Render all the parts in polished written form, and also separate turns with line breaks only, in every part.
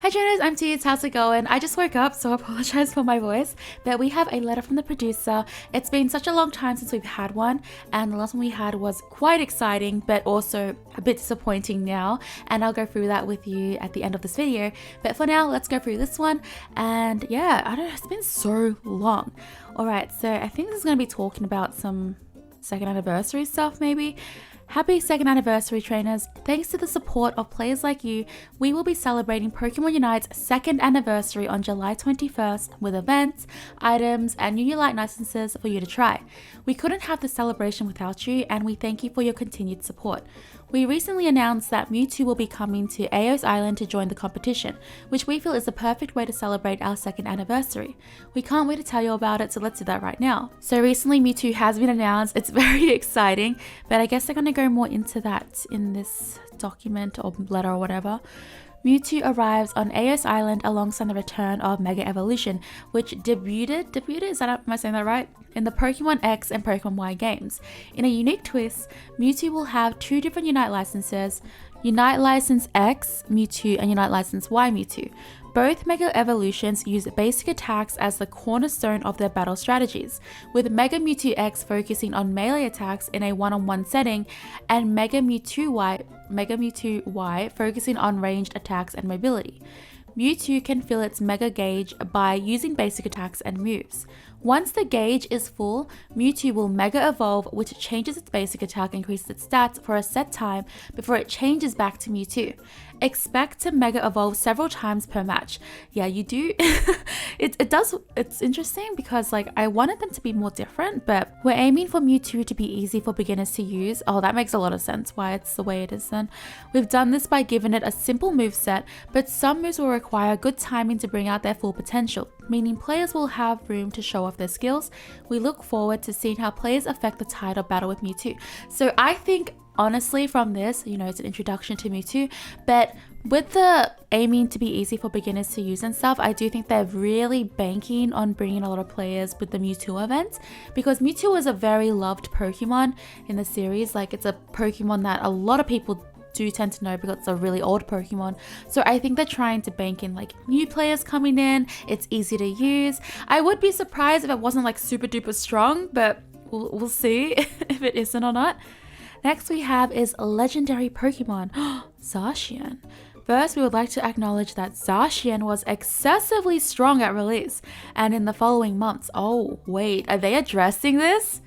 Hi trainers, I'm Teets. How's it going? I just woke up, so I apologize for my voice, but we have a letter from the producer. It's been such a long time since we've had one, and the last one we had was quite exciting, but also a bit disappointing now, and I'll go through that with you at the end of this video. But for now, let's go through this one, and yeah, I don't know, it's been so long. Alright, so I think this is going to be talking about some second anniversary stuff maybe. Happy second anniversary trainers. Thanks to the support of players like you, we will be celebrating Pokemon Unite's second anniversary on July 21st with events, items, and new Unite licenses for you to try. We couldn't have the celebration without you, and we thank you for your continued support. We recently announced that Mewtwo will be coming to Eos Island to join the competition, which we feel is the perfect way to celebrate our second anniversary. We can't wait to tell you about it, so let's do that right now. So recently Mewtwo has been announced. It's very exciting, but I guess they're going to go more into that in this document or letter or whatever. Mewtwo arrives on Eos Island alongside the return of Mega Evolution, which debuted, am I saying that right? In the Pokemon X and Pokemon Y games. In a unique twist, Mewtwo will have two different Unite licenses, Unite License X Mewtwo and Unite License Y Mewtwo. Both Mega Evolutions use basic attacks as the cornerstone of their battle strategies, with Mega Mewtwo X focusing on melee attacks in a one-on-one setting, and Mega Mewtwo Y focusing on ranged attacks and mobility. Mewtwo can fill its Mega Gauge by using basic attacks and moves. Once the gauge is full, Mewtwo will Mega Evolve, which changes its basic attack and increases its stats for a set time before it changes back to Mewtwo. Expect to Mega Evolve several times per match. Yeah, you do. It's interesting because like I wanted them to be more different, but we're aiming for Mewtwo to be easy for beginners to use. Oh, that makes a lot of sense why it's the way it is then. We've done this by giving it a simple moveset, but some moves will require good timing to bring out their full potential, meaning players will have room to show off their skills. We look forward to seeing how players affect the title battle with Mewtwo. So I think honestly from this, it's an introduction to Mewtwo, but with the aiming to be easy for beginners to use and stuff, I do think they're really banking on bringing a lot of players with the Mewtwo events, because Mewtwo is a very loved Pokemon in the series. Like it's a Pokemon that a lot of people do tend to know because it's a really old Pokemon. So I think they're trying to bank in like new players coming in. It's easy to use. I would be surprised if it wasn't like super duper strong, but we'll see if it isn't or not. Next we have is legendary Pokemon, Zacian. First, we would like to acknowledge that Zacian was excessively strong at release, and in the following months. Oh wait, are they addressing this?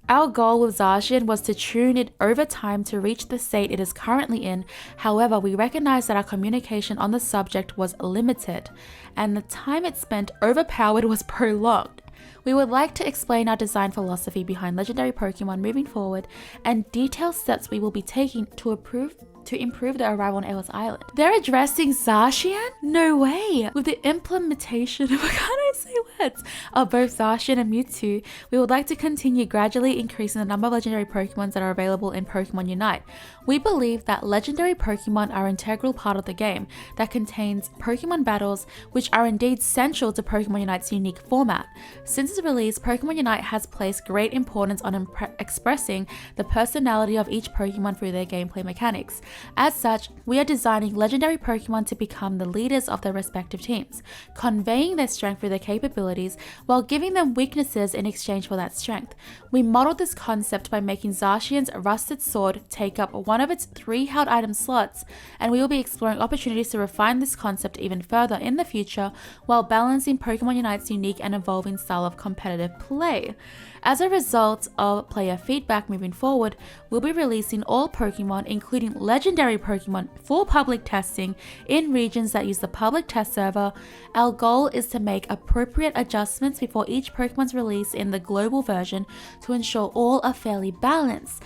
Our goal with Zacian was to tune it over time to reach the state it is currently in. However, we recognize that our communication on the subject was limited, and the time it spent overpowered was prolonged. We would like to explain our design philosophy behind legendary Pokemon moving forward and detailed steps we will be taking to improve the arrival on Eos Island. They're addressing Zacian? No way! With the implementation of, of both Zacian and Mewtwo, we would like to continue gradually increasing the number of legendary Pokemons that are available in Pokemon Unite. We believe that legendary Pokemon are an integral part of the game that contains Pokemon battles, which are indeed central to Pokemon Unite's unique format. Since its release, Pokemon Unite has placed great importance on expressing the personality of each Pokemon through their gameplay mechanics. As such, we are designing legendary Pokemon to become the leaders of their respective teams, conveying their strength through their capabilities while giving them weaknesses in exchange for that strength. We modeled this concept by making Zacian's Rusted Sword take up one of its 3 held item slots, and we will be exploring opportunities to refine this concept even further in the future while balancing Pokemon Unite's unique and evolving style of competitive play. As a result of player feedback moving forward, we'll be releasing all Pokemon, including legendary Pokemon, for public testing in regions that use the public test server. Our goal is to make appropriate adjustments before each Pokemon's release in the global version to ensure all are fairly balanced.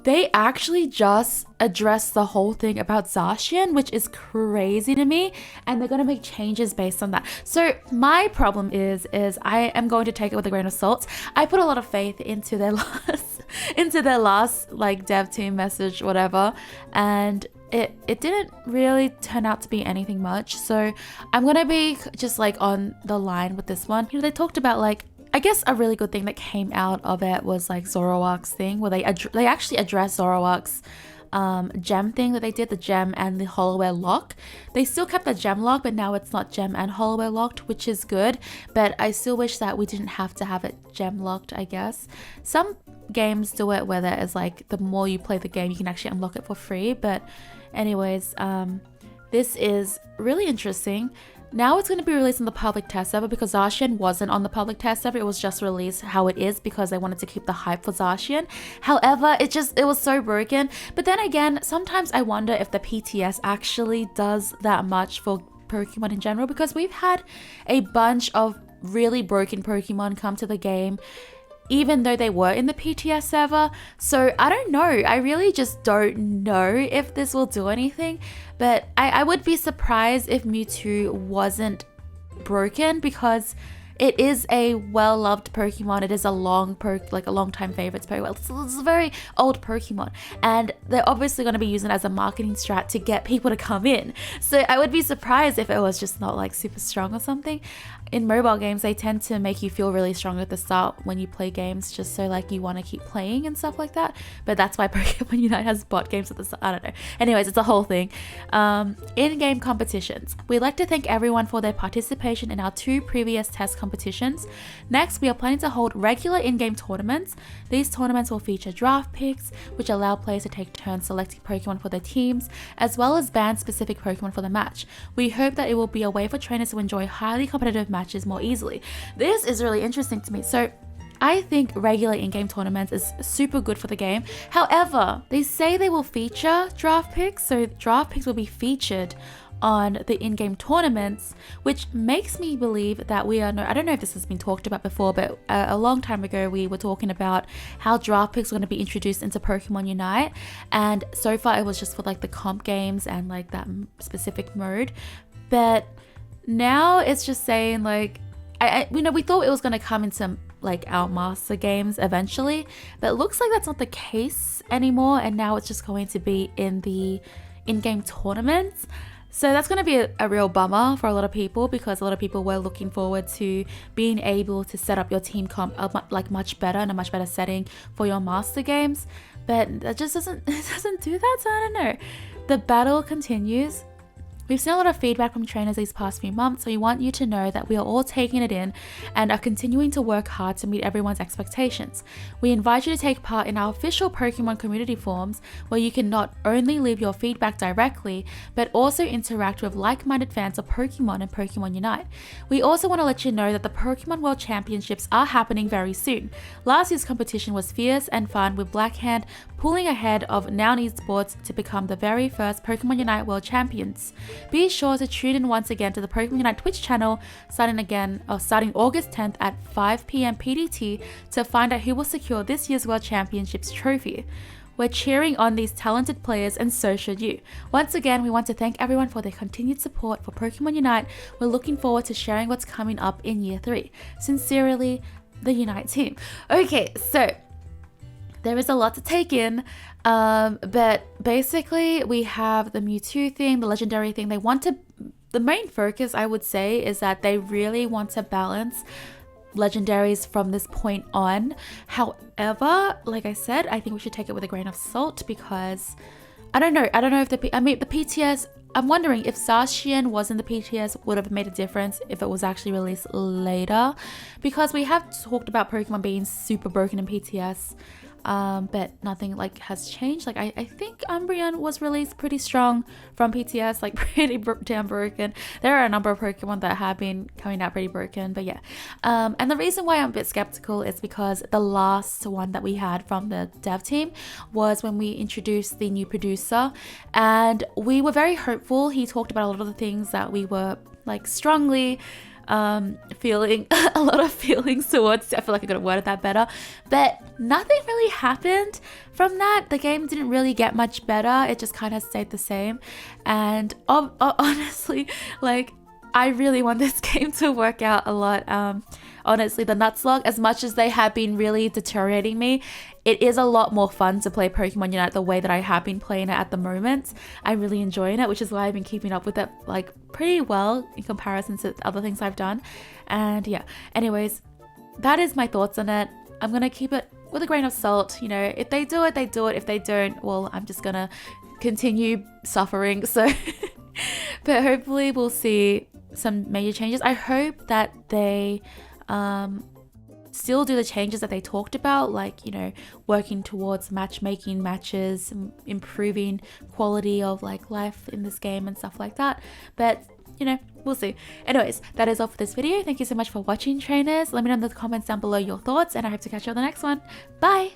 They actually just addressed the whole thing about Zacian, which is crazy to me, and they're going to make changes based on that. So my problem is I am going to take it with a grain of salt. I put a lot of faith into their last like dev team message, whatever, and it didn't really turn out to be anything much. So I'm going to be just like on the line with this one. They talked about like, I guess a really good thing that came out of it was like Zoroark's thing, where they actually address Zoroark's gem thing that they did, the gem and the Holloway lock. They still kept the gem lock, but now it's not gem and Holloway locked, which is good. But I still wish that we didn't have to have it gem locked, I guess. Some games do it where it's like the more you play the game, you can actually unlock it for free. But anyways, this is really interesting. Now it's going to be released on the public test server because Zacian wasn't on the public test server. It was just released how it is because they wanted to keep the hype for Zacian. However, it was so broken. But then again, sometimes I wonder if the PTS actually does that much for Pokemon in general, because we've had a bunch of really broken Pokemon come to the game even though they were in the PTS server. So I don't know. I really just don't know if this will do anything. But I would be surprised if Mewtwo wasn't broken, because it is a well-loved Pokemon. It is a long time favorites Pokemon. It's a very old Pokemon, and they're obviously going to be using it as a marketing strat to get people to come in. So I would be surprised if it was just not like super strong or something. In mobile games, they tend to make you feel really strong at the start when you play games, just so like you want to keep playing and stuff like that. But that's why Pokemon Unite has bot games at the start. I don't know. Anyways, it's a whole thing. In-game competitions. We'd like to thank everyone for their participation in our 2 previous test competitions. Next, we are planning to hold regular in-game tournaments. These tournaments will feature draft picks, which allow players to take turns selecting Pokemon for their teams, as well as band-specific Pokemon for the match. We hope that it will be a way for trainers to enjoy highly competitive matches more easily. This is really interesting to me. So I think regular in-game tournaments is super good for the game. However, they say they will feature draft picks, so draft picks will be featured on the in-game tournaments, which makes me believe that I don't know if this has been talked about before, but a long time ago we were talking about how draft picks are going to be introduced into Pokemon Unite, and so far it was just for like the comp games and like that specific mode. But now it's just saying like, we thought it was going to come into like our master games eventually, but it looks like that's not the case anymore, and now it's just going to be in the in-game tournaments. So that's going to be a real bummer for a lot of people, because a lot of people were looking forward to being able to set up your team comp like much better in a much better setting for your master games. But that just doesn't do that, so I don't know. The battle continues. We've seen a lot of feedback from trainers these past few months, so we want you to know that we are all taking it in and are continuing to work hard to meet everyone's expectations. We invite you to take part in our official Pokemon community forums, where you can not only leave your feedback directly, but also interact with like-minded fans of Pokemon and Pokemon Unite. We also want to let you know that the Pokemon World Championships are happening very soon. Last year's competition was fierce and fun, with Blackhand pulling ahead of Now Sports to become the very first Pokemon Unite World Champions. Be sure to tune in once again to the Pokemon Unite Twitch channel starting August 10th at 5 p.m. PDT to find out who will secure this year's World Championships trophy. We're cheering on these talented players, and so should you. Once again, we want to thank everyone for their continued support for Pokemon Unite. We're looking forward to sharing what's coming up in Year 3. Sincerely, the Unite team. Okay, so there is a lot to take in, but basically we have the Mewtwo thing, the legendary thing. The main focus, I would say, is that they really want to balance legendaries from this point on. However, like I said, I think we should take it with a grain of salt, because I don't know if the PTS, I'm wondering if Zacian was in the PTS, would have made a difference if it was actually released later, because we have talked about Pokemon being super broken in PTS. But nothing like has changed. Like I think Umbreon was released pretty strong from PTS, like pretty damn broken. There are a number of Pokemon that have been coming out pretty broken, but yeah. And the reason why I'm a bit skeptical is because the last one that we had from the dev team was when we introduced the new producer, and we were very hopeful. He talked about a lot of the things that we were like strongly feeling a lot of feelings towards. I feel like I could have worded that better, but nothing really happened from that. The game didn't really get much better. It just kind of stayed the same. And honestly, like, I really want this game to work out a lot. Honestly, the Nuzlocke, as much as they have been really deteriorating me, it is a lot more fun to play Pokemon Unite the way that I have been playing it at the moment. I'm really enjoying it, which is why I've been keeping up with it like pretty well in comparison to other things I've done. And yeah, anyways, that is my thoughts on it. I'm gonna keep it with a grain of salt. You know, if they do it, they do it. If they don't, well, I'm just gonna continue suffering. So, but hopefully we'll see some major changes. I hope that they still do the changes that they talked about, like, you know, working towards matchmaking matches, improving quality of like life in this game and stuff like that. But you know, we'll see. Anyways, that is all for this video. Thank you so much for watching, trainers. Let me know in the comments down below your thoughts, and I hope to catch you on the next one. Bye.